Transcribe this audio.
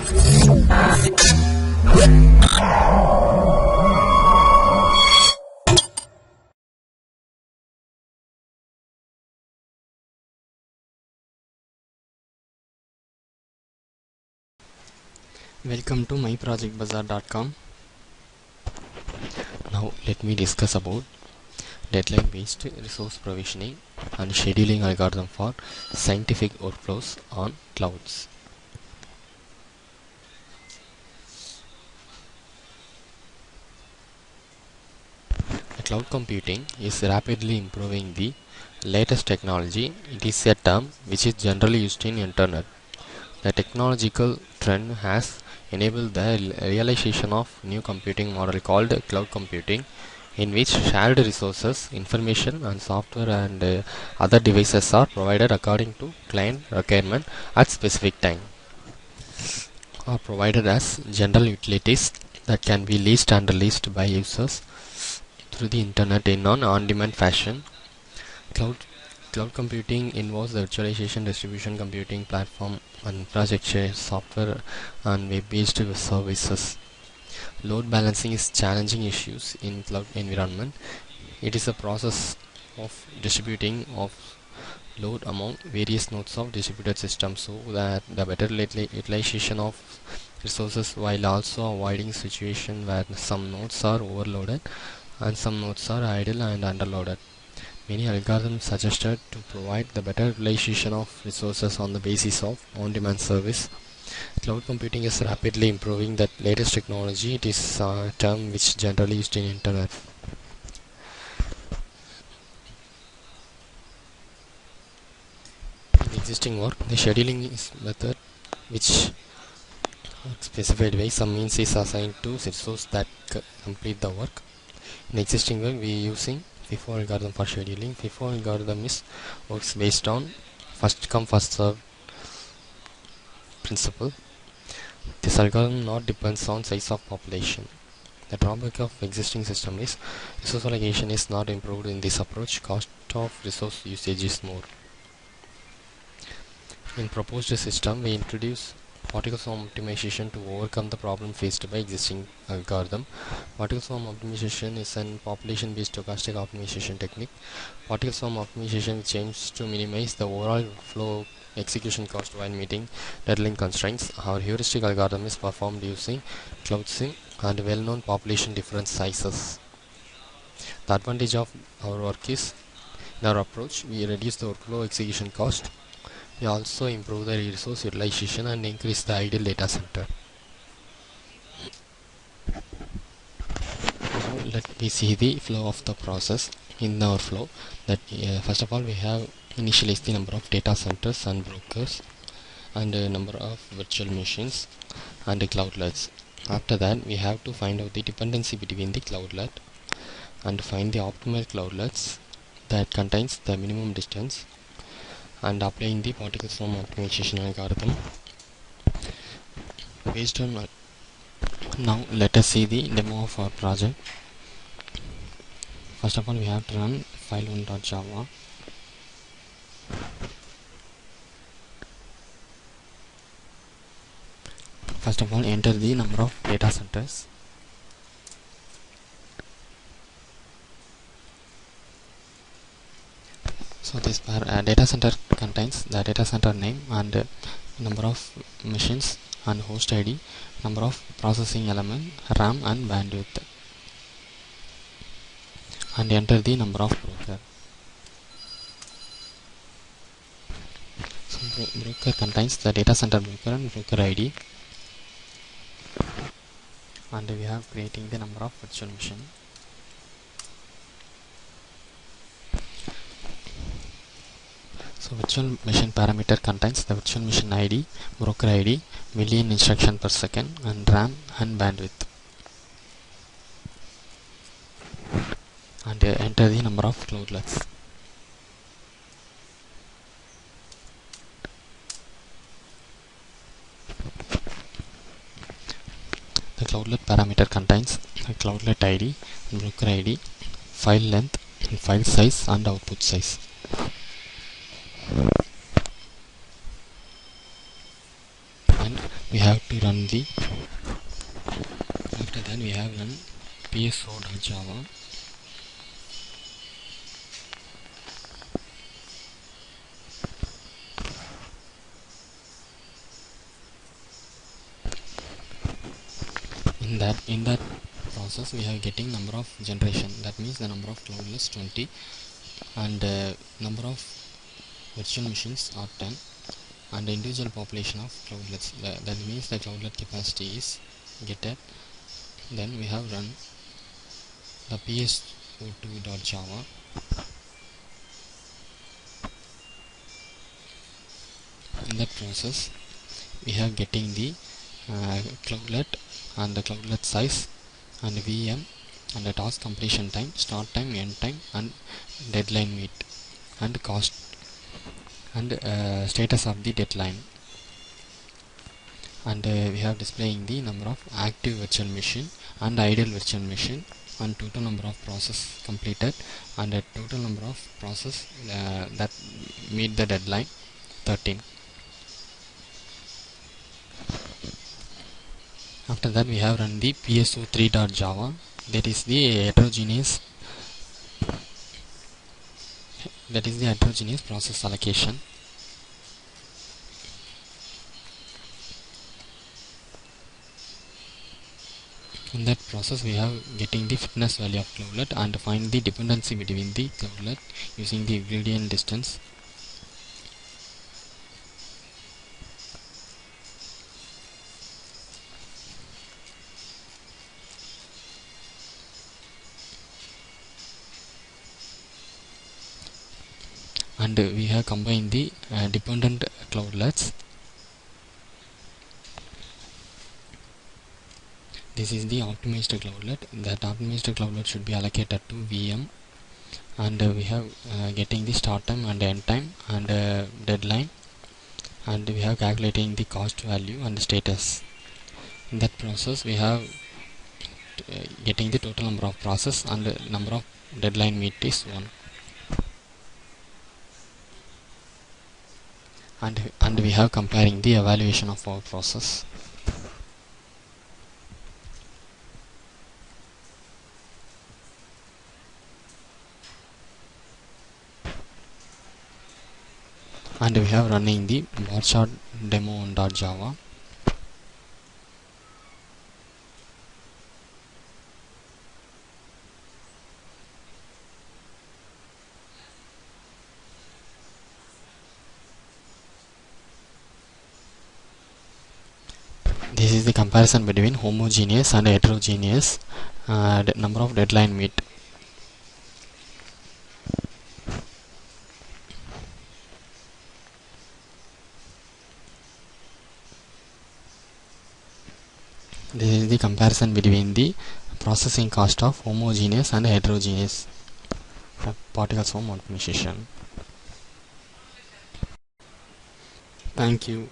Welcome to MyProjectBazaar.com. Now let me discuss about deadline based resource provisioning and scheduling algorithm for scientific workflows on clouds. Cloud computing is rapidly improving the latest technology. It is a term which is generally used in internet. The technological trend has enabled the realization of new computing model called cloud computing, in which shared resources, information and software and other devices are provided according to client requirement at specific time, are provided as general utilities that can be leased and released by users through the internet in an on-demand fashion. Cloud computing involves the virtualization, distribution computing platform, and infrastructure, software, and web-based services. Load balancing is challenging issues in cloud environment. It is a process of distributing of load among various nodes of distributed systems so that the better utilization of resources, while also avoiding situation where some nodes are overloaded and some nodes are idle and underloaded. Many algorithms suggested to provide the better utilization of resources on the basis of on-demand service. Cloud computing is rapidly improving the latest technology. It is a term which generally used in internet. In the existing work, the scheduling is method which specified way some means is assigned to resource that complete the work. In the existing work, we are using FIFO algorithm for scheduling. FIFO algorithm works based on first come first serve principle. This algorithm not depends on size of population. The drawback of existing system is resource allocation is not improved in this approach. Cost of resource usage is more. In proposed system, we introduce particle swarm optimization to overcome the problem faced by existing algorithm. Particle swarm optimization is an population-based stochastic optimization technique. Particle swarm optimization which aims to minimize the overall flow execution cost while meeting deadline constraints. Our heuristic algorithm is performed using CloudSync and well-known population difference sizes. The advantage of our work is, in our approach, we reduce the workflow execution cost. We also improve the resource utilization and increase the ideal data center. Now let me see the flow of the process. In our flow, that first of all we have initialize the number of data centers and brokers and number of virtual machines and cloudlets. After that, we have to find out the dependency between the cloudlet and find the optimal cloudlets that contains the minimum distance, and applying the particle swarm optimization algorithm based on that. Now let us see the demo of our project. First of all, we have to run file1.java. First of all, enter the number of data centers. So this data center contains the data center name and number of machines and host ID, number of processing element, RAM and bandwidth, and enter the number of broker. So broker contains the data center broker and broker ID, and we have creating the number of virtual machine. So virtual machine parameter contains the virtual machine ID, broker ID, million instruction per second, and RAM and bandwidth. And enter the number of cloudlets. The cloudlet parameter contains the cloudlet ID, broker ID, file length, and file size and output size. And we have have to run the after that we have run pso.java. In that process we have getting number of generation, that means the number of cloudlets 20 and number of virtual machines are 10 and individual population of cloudlets, that means the cloudlet capacity is getted. Then we have run the pso2.java. In that process we have getting the cloudlet and the cloudlet size and VM and the task completion time, start time, end time and deadline meet and cost and status of the deadline. And we have displaying the number of active virtual machine and idle virtual machine and total number of process completed and the total number of process that meet the deadline 13. After that we have run the pso3.java, that is the heterogeneous process allocation. In that process we have getting the fitness value of cloudlet and find the dependency between the cloudlet using the gradient distance. And we have combined the dependent cloudlets. This is the optimized cloudlet. That optimized cloudlet should be allocated to VM, and we have getting the start time and end time and deadline, and we have calculating the cost value and status. In that process we have getting the total number of process and number of deadline meet is 1. And we have comparing the evaluation of our process. And we have running the bar chart demo.java. This is the comparison between homogeneous and heterogeneous number of deadline meet. This is the comparison between the processing cost of homogeneous and heterogeneous particle swarm optimization. Thank you.